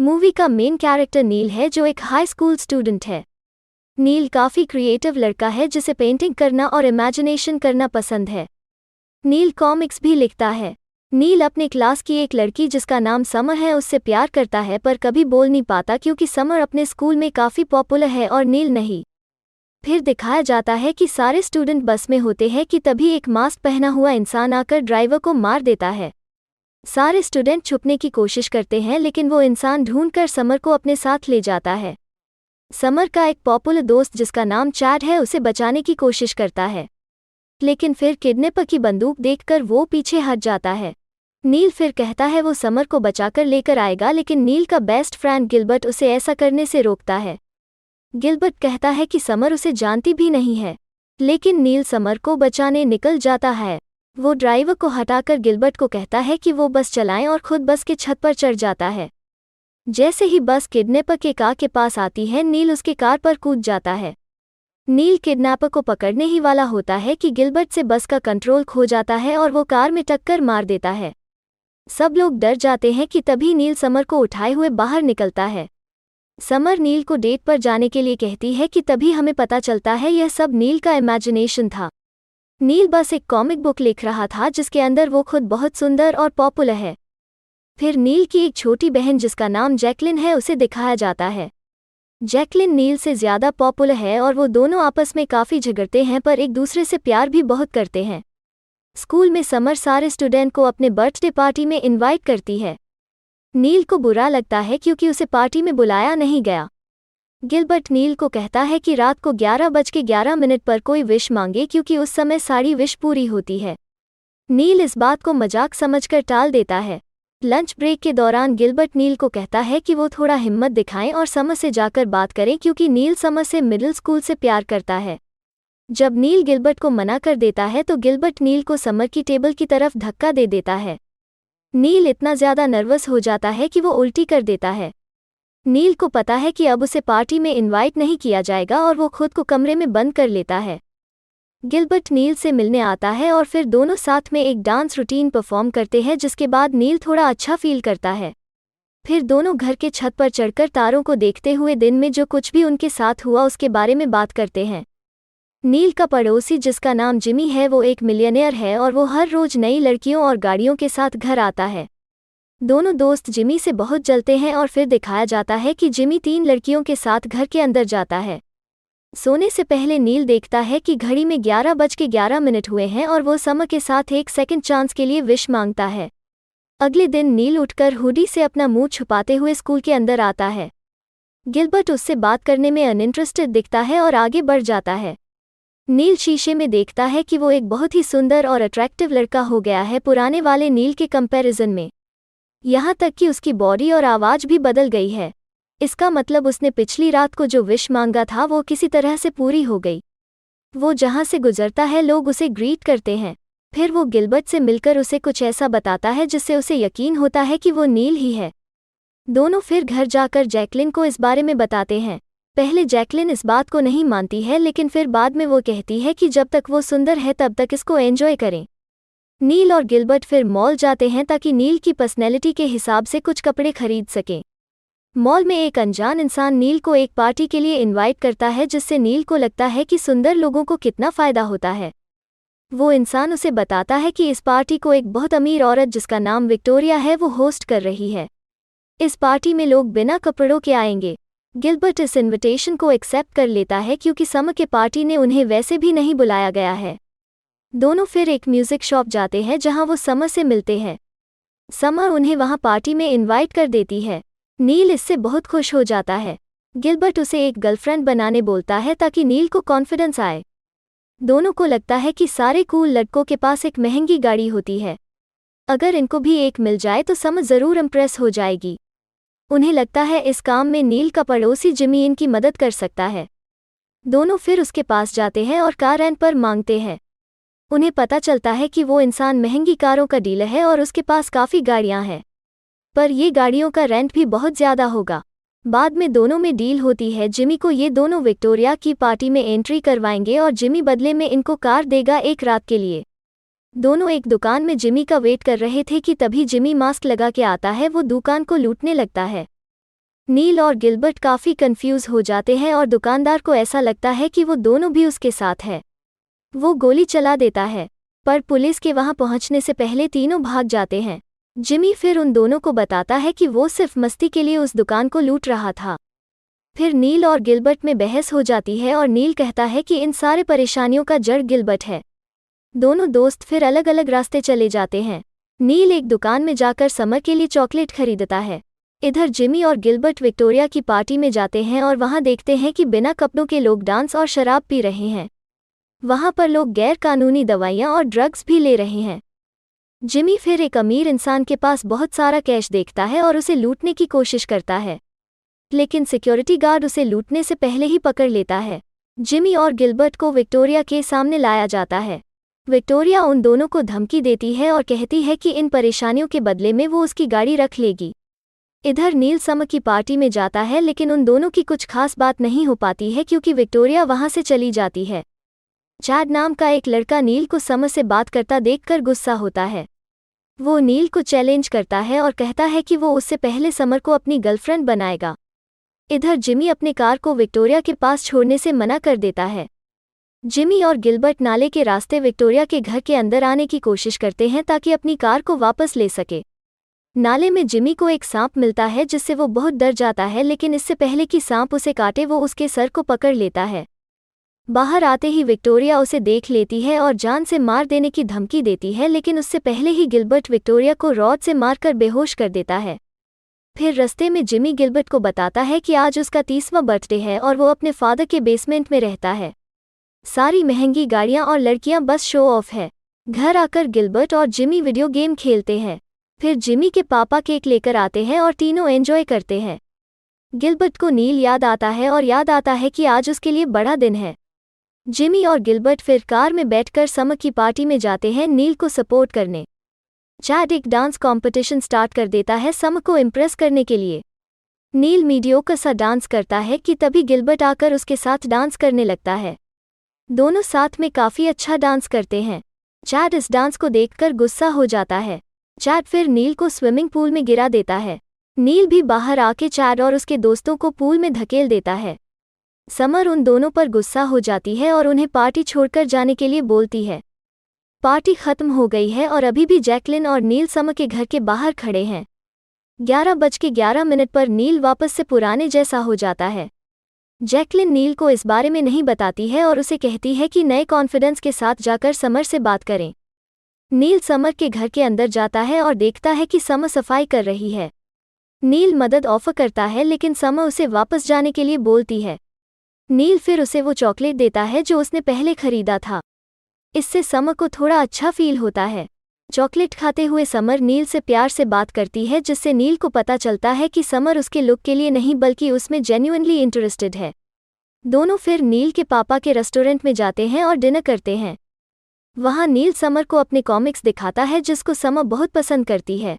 Movie का main character नील है जो एक हाई स्कूल स्टूडेंट है। नील काफ़ी क्रिएटिव लड़का है जिसे पेंटिंग करना और इमेजिनेशन करना पसंद है। नील कॉमिक्स भी लिखता है। नील अपने क्लास की एक लड़की जिसका नाम समर है उससे प्यार करता है पर कभी बोल नहीं पाता क्योंकि समर अपने स्कूल में काफ़ी पॉपुलर है और नील नहीं। फिर दिखाया जाता है कि सारे स्टूडेंट बस में होते हैं कि तभी एक मास्क पहना हुआ इंसान आकर ड्राइवर को मार देता है। सारे स्टूडेंट छुपने की कोशिश करते हैं लेकिन वो इंसान ढूंढकर समर को अपने साथ ले जाता है। समर का एक पॉपुलर दोस्त जिसका नाम चैड है उसे बचाने की कोशिश करता है, लेकिन फिर किडनैपर की बंदूक देखकर वो पीछे हट जाता है। नील फिर कहता है वो समर को बचाकर लेकर आएगा लेकिन नील का बेस्ट फ्रेंड गिलबर्ट उसे ऐसा करने से रोकता है। गिलबर्ट कहता है कि समर उसे जानती भी नहीं है, लेकिन नील समर को बचाने निकल जाता है। वो ड्राइवर को हटाकर गिलबर्ट को कहता है कि वो बस चलाएं और खुद बस के छत पर चढ़ जाता है। जैसे ही बस किडनैपर के कार के पास आती है नील उसके कार पर कूद जाता है। नील किडनैपर को पकड़ने ही वाला होता है कि गिलबर्ट से बस का कंट्रोल खो जाता है और वो कार में टक्कर मार देता है। सब लोग डर जाते हैं कि तभी नील समर को उठाए हुए बाहर निकलता है। समर नील को डेट पर जाने के लिए कहती है कि तभी हमें पता चलता है यह सब नील का इमेजिनेशन था। नील बस एक कॉमिक बुक लिख रहा था जिसके अंदर वो खुद बहुत सुंदर और पॉपुलर है। फिर नील की एक छोटी बहन जिसका नाम जैकलिन है उसे दिखाया जाता है। जैकलिन नील से ज़्यादा पॉपुलर है और वो दोनों आपस में काफ़ी झगड़ते हैं पर एक दूसरे से प्यार भी बहुत करते हैं। स्कूल में समर सारे स्टूडेंट को अपने बर्थडे पार्टी में इनवाइट करती है। नील को बुरा लगता है क्योंकि उसे पार्टी में बुलाया नहीं गया। गिलबर्ट नील को कहता है कि रात को 11:11 पर कोई विश मांगे क्योंकि उस समय सारी विश पूरी होती है। नील इस बात को मजाक समझकर टाल देता है। लंच ब्रेक के दौरान गिलबर्ट नील को कहता है कि वो थोड़ा हिम्मत दिखाएं और समर से जाकर बात करें क्योंकि नील समर से मिडिल स्कूल से प्यार करता है। जब नील गिलबर्ट को मना कर देता है तो गिलबर्ट नील को समर की टेबल की तरफ धक्का दे देता है। नील इतना ज़्यादा नर्वस हो जाता है कि वो उल्टी कर देता है। नील को पता है कि अब उसे पार्टी में इनवाइट नहीं किया जाएगा और वो खुद को कमरे में बंद कर लेता है। गिलबर्ट नील से मिलने आता है और फिर दोनों साथ में एक डांस रूटीन परफॉर्म करते हैं जिसके बाद नील थोड़ा अच्छा फील करता है। फिर दोनों घर के छत पर चढ़कर तारों को देखते हुए दिन में जो कुछ भी उनके साथ हुआ उसके बारे में बात करते हैं। नील का पड़ोसी जिसका नाम जिमी है वो एक मिलियनेयर है और वो हर रोज नई लड़कियों और गाड़ियों के साथ घर आता है। दोनों दोस्त जिमी से बहुत जलते हैं और फिर दिखाया जाता है कि जिमी 3 लड़कियों के साथ घर के अंदर जाता है। सोने से पहले नील देखता है कि घड़ी में 11:11 हुए हैं और वो समर के साथ एक सेकंड चांस के लिए विश मांगता है। अगले दिन नील उठकर हुडी से अपना मुंह छुपाते हुए स्कूल के अंदर आता है। गिलबर्ट उससे बात करने में अनइंटरेस्टेड दिखता है और आगे बढ़ जाता है। नील शीशे में देखता है कि वो एक बहुत ही सुंदर और अट्रैक्टिव लड़का हो गया है पुराने वाले नील के कंपैरिजन में। यहाँ तक कि उसकी बॉडी और आवाज़ भी बदल गई है। इसका मतलब उसने पिछली रात को जो विश मांगा था वो किसी तरह से पूरी हो गई। वो जहाँ से गुजरता है लोग उसे ग्रीट करते हैं। फिर वो गिलबर्ट से मिलकर उसे कुछ ऐसा बताता है जिससे उसे यकीन होता है कि वो नील ही है। दोनों फिर घर जाकर जैकलिन को इस बारे में बताते हैं। पहले जैकलिन इस बात को नहीं मानती है लेकिन फिर बाद में वो कहती है कि जब तक वो सुंदर है तब तक इसको एंजॉय करें। नील और गिलबर्ट फिर मॉल जाते हैं ताकि नील की पर्सनैलिटी के हिसाब से कुछ कपड़े खरीद सकें। मॉल में एक अनजान इंसान नील को एक पार्टी के लिए इनवाइट करता है जिससे नील को लगता है कि सुंदर लोगों को कितना फ़ायदा होता है। वो इंसान उसे बताता है कि इस पार्टी को एक बहुत अमीर औरत जिसका नाम विक्टोरिया है वो होस्ट कर रही है। इस पार्टी में लोग बिना कपड़ों के आएंगे। गिलबर्ट इस इनविटेशन को एक्सेप्ट कर लेता है क्योंकि समर के पार्टी ने उन्हें वैसे भी नहीं बुलाया गया है। दोनों फिर एक म्यूजिक शॉप जाते हैं जहां वो समर से मिलते हैं। समर उन्हें वहां पार्टी में इनवाइट कर देती है। नील इससे बहुत खुश हो जाता है। गिलबर्ट उसे एक गर्लफ्रेंड बनाने बोलता है ताकि नील को कॉन्फिडेंस आए। दोनों को लगता है कि सारे कूल लड़कों के पास एक महंगी गाड़ी होती है। अगर इनको भी एक मिल जाए तो समर ज़रूर इम्प्रेस हो जाएगी। उन्हें लगता है इस काम में नील का पड़ोसी जिमी इनकी मदद कर सकता है। दोनों फिर उसके पास जाते हैं और कार रेंट पर मांगते हैं। उन्हें पता चलता है कि वो इंसान महंगी कारों का डीलर है और उसके पास काफ़ी गाड़ियां हैं, पर ये गाड़ियों का रेंट भी बहुत ज़्यादा होगा। बाद में दोनों में डील होती है। जिमी को ये दोनों विक्टोरिया की पार्टी में एंट्री करवाएंगे और जिमी बदले में इनको कार देगा एक रात के लिए। दोनों एक दुकान में जिमी का वेट कर रहे थे कि तभी जिमी मास्क लगा के आता है। वो दुकान को लूटने लगता है। नील और गिलबर्ट काफ़ी कंफ्यूज हो जाते हैं और दुकानदार को ऐसा लगता है कि वो दोनों भी उसके साथ है। वो गोली चला देता है, पर पुलिस के वहां पहुंचने से पहले तीनों भाग जाते हैं। जिमी फिर उन दोनों को बताता है कि वो सिर्फ मस्ती के लिए उस दुकान को लूट रहा था। फिर नील और गिलबर्ट में बहस हो जाती है और नील कहता है कि इन सारे परेशानियों का जड़ गिलबर्ट है। दोनों दोस्त फिर अलग अलग रास्ते चले जाते हैं। नील एक दुकान में जाकर समर के लिए चॉकलेट खरीदता है। इधर जिमी और गिलबर्ट विक्टोरिया की पार्टी में जाते हैं और वहां देखते हैं कि बिना कपड़ों के लोग डांस और शराब पी रहे हैं। वहां पर लोग गैर कानूनी दवाइयां और ड्रग्स भी ले रहे हैं। जिमी फिर एक अमीर इंसान के पास बहुत सारा कैश देखता है और उसे लूटने की कोशिश करता है, लेकिन सिक्योरिटी गार्ड उसे लूटने से पहले ही पकड़ लेता है। जिमी और गिलबर्ट को विक्टोरिया के सामने लाया जाता है। विक्टोरिया उन दोनों को धमकी देती है और कहती है कि इन परेशानियों के बदले में वो उसकी गाड़ी रख लेगी। इधर नील समर की पार्टी में जाता है, लेकिन उन दोनों की कुछ खास बात नहीं हो पाती है क्योंकि विक्टोरिया वहां से चली जाती है। चैड नाम का एक लड़का नील को समर से बात करता देखकर गुस्सा होता है। वो नील को चैलेंज करता है और कहता है कि वो उससे पहले समर को अपनी गर्लफ्रेंड बनाएगा। इधर जिमी अपने कार को विक्टोरिया के पास छोड़ने से मना कर देता है। जिमी और गिलबर्ट नाले के रास्ते विक्टोरिया के घर के अंदर आने की कोशिश करते हैं ताकि अपनी कार को वापस ले सके। नाले में जिमी को एक सांप मिलता है जिससे वो बहुत डर जाता है, लेकिन इससे पहले कि सांप उसे काटे वो उसके सर को पकड़ लेता है। बाहर आते ही विक्टोरिया उसे देख लेती है और जान से मार देने की धमकी देती है, लेकिन उससे पहले ही गिलबर्ट विक्टोरिया को रॉड से मारकर बेहोश कर देता है। फिर रास्ते में जिमी गिलबर्ट को बताता है कि आज उसका 30वां बर्थडे है और वो अपने फादर के बेसमेंट में रहता है। सारी महंगी गाड़ियां और लड़कियां बस शो ऑफ है। घर आकर गिलबर्ट और जिमी वीडियो गेम खेलते हैं। फिर जिमी के पापा केक लेकर आते हैं और तीनों एंजॉय करते हैं। गिलबर्ट को नील याद आता है और याद आता है कि आज उसके लिए बड़ा दिन है। जिमी और गिलबर्ट फिर कार में बैठकर समर की पार्टी में जाते हैं नील को सपोर्ट करने। चैड एक डांस कंपटीशन स्टार्ट कर देता है समर को इम्प्रेस करने के लिए। नील मीडियोकर सा डांस करता है कि तभी गिलबर्ट आकर उसके साथ डांस करने लगता है। दोनों साथ में काफ़ी अच्छा डांस करते हैं। चैड इस डांस को देखकर गुस्सा हो जाता है। चैड फिर नील को स्विमिंग पूल में गिरा देता है। नील भी बाहर आके चैड और उसके दोस्तों को पूल में धकेल देता है। समर उन दोनों पर गुस्सा हो जाती है और उन्हें पार्टी छोड़कर जाने के लिए बोलती है। पार्टी खत्म हो गई है और अभी भी जैकलिन और नील समर के घर के बाहर खड़े हैं। 11:11 पर नील वापस से पुराने जैसा हो जाता है। जैकलिन नील को इस बारे में नहीं बताती है और उसे कहती है कि नए कॉन्फिडेंस के साथ जाकर समर से बात करें। नील समर के घर के अंदर जाता है और देखता है कि समर सफाई कर रही है। नील मदद ऑफर करता है, लेकिन समर उसे वापस जाने के लिए बोलती है। नील फिर उसे वो चॉकलेट देता है जो उसने पहले खरीदा था। इससे समर को थोड़ा अच्छा फील होता है। चॉकलेट खाते हुए समर नील से प्यार से बात करती है, जिससे नील को पता चलता है कि समर उसके लुक के लिए नहीं बल्कि उसमें जेन्युइनली इंटरेस्टेड है। दोनों फिर नील के पापा के रेस्टोरेंट में जाते हैं और डिनर करते हैं। वहाँ नील समर को अपने कॉमिक्स दिखाता है जिसको समर बहुत पसंद करती है।